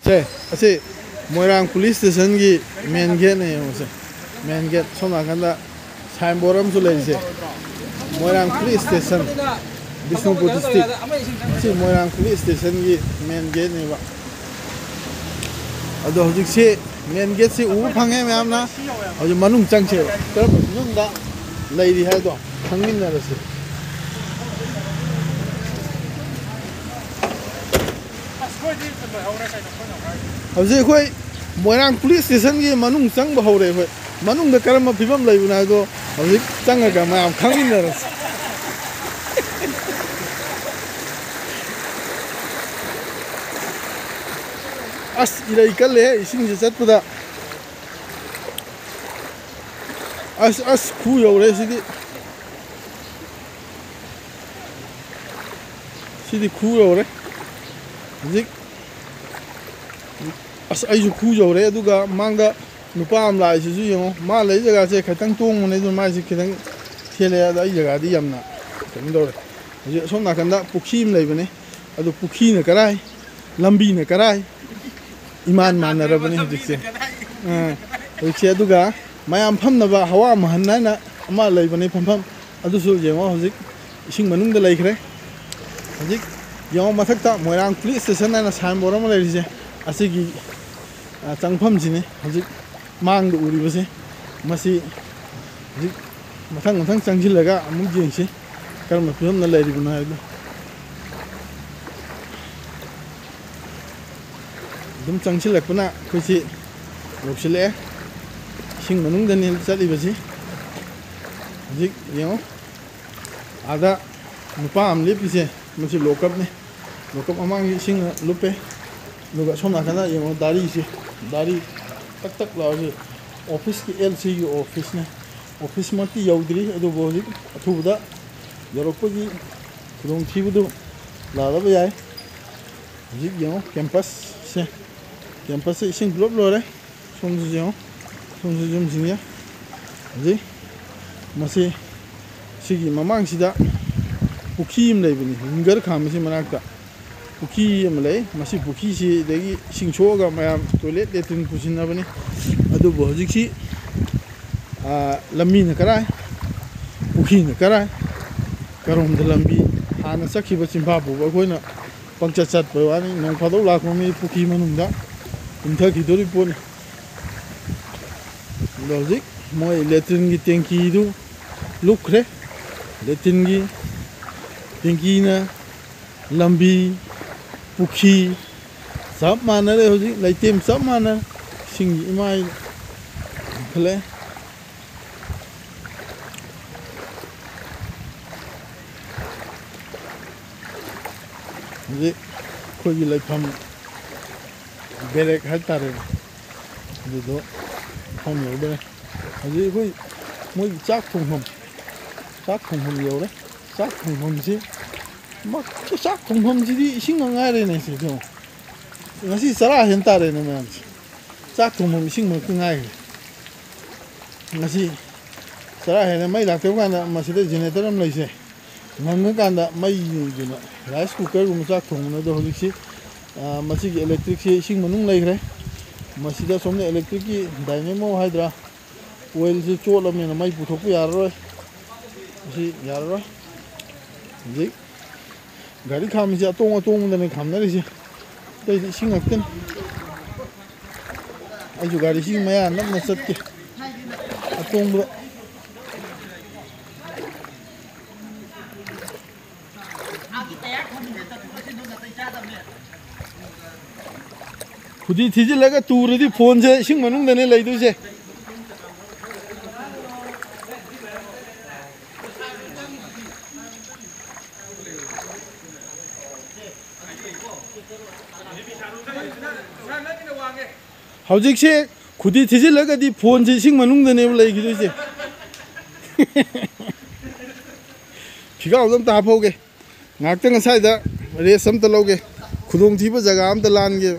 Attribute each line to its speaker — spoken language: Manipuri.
Speaker 1: 제 아시 모이랑 police station की main gate नहीं है उसे main gate सोना कंदा signboard हम सुले इसे Moirang police station Bishnupur district सी मोइरांग police station की main gate नहीं बा अदो हुजिक से main gate से ऊपर फंगे में हम ना और जो मनुंग चंग से तर मनुंग दा लई है तो फंगिन ना रसे हौजे कोई मोइरांग पुलिस स्टेशन की मनुंग चंग बहौरे होय मनुंग द करम फिबम लैबुना दो हौजे चंग का माम खंगिनरस अस इरै कले इसिंग जे चतपदा अस खु यौरे सिदी खु यौरे हौजे अस आइजु खु यौरे अदुगा मांगदा नुपा अम लाइसिसु यंगो मा लै जगा से खतंग तोंगने दु माइसि खतंग थेले अदा आई जगा दी यमना कम दौरे हौजे सोम नाकंदा पुखी म लैबने अदु पुखी न कराय लंबी न कराय इमान मानरबने हौजे हौजे अदुगा मयाम फमनबा हवा महन्ना अमा लैबने फमफम अदुसु यंगो हौजे इसिंग मनुंग द लैखरे हौजे यंगो मथक्ता मोइरांग पुलिस स्टेशन ना साइनबोर्ड अमा लैरिसे असिगी चंगफम जिने हौजे मांग द उरिबसे मसी हौजे मथंग मथंग चंगजिलगा अमुक जेंगसे करम फिल्म न लैरिबना हायदो दम चंगसिलकपना खुसी रोक्सिले सिंग मनुंग दनि चलिबसी हौजे यंगो आदा नुपा अम लेपिसे मसी लोकअप ने लोकअप अमांग सिंग लुपे लुगा सोना kana यंगो दारी से दारी तक तक लाजे ऑफिस की एलसी की ऑफिस ने ऑफिस मती यौद्री अदु बोजी अथुबदा यरोपगी खुदों थीबदु लादब याय हौजे यंगो कैंपस से इसिंग ग्लोब लोरे सोमजु यंगो सोमजु जुम जिनिया हौजे मसे सिगी ममांग सिदा पुखी म लैबनी हिंगर खामसी मनाकता पुखी म लै मसी पुखी सि देगी सिंगसोगा मयाम टॉयलेट लेट्रिन पुसिनबनी अदु बोजिक सि लम्बी न कराय पुखी न कराय करोम द लम्बी हाना सखिबा चिंफा बुबा कोइना पंक्चर चट पवानी नों फादौ लाखोमी पुखी मनुंदा उन्था खिदोरि पोन लॉजिक मोय लेट्रिन की टैंकी दु लुखरे लेट्रिन की टैंकी ना लंबी पुखी सब मानरे होजी लाइटेम सब मानर सिंग इमाय खले जे खोगी लाइफम बेरेक हटारे जे दो हम योदे जे कोई मोय चाक थुंहम योरे चाक थुंहम से 막 쫙 동범지디 싱망아래네 지금 다시 살아 현타래네 만 쫙 동범 싱망 끝나게 다시 살아 해네 마이 라테고 간다 마시데 제네터럼 라이세 남는 간다 마이 주나 라이스 쿠커 좀 쫙 동문도 호직시 마시 일렉트릭 싱망 라이그래 마시다 somne electric dynamo haidra oil se cholame na mai puthokpu yaroi si yaroi ji गाड़ी खाम से अतों ने खामना से इसिंग ngakten आइजु गाड़ी सिंग मया नम न चटके अतों बो खुदी थीजी लगा टूरदी फोन से इसिंग मनुंग दने लैदु से हौजिक से खुदी थिजिलगदी फोन से सिंग मनुंग दने लैगिदु से फिगाव दम ताफोगे ngakta ngasai da रेस am ta loge khudong thiba jaga am ta lan ge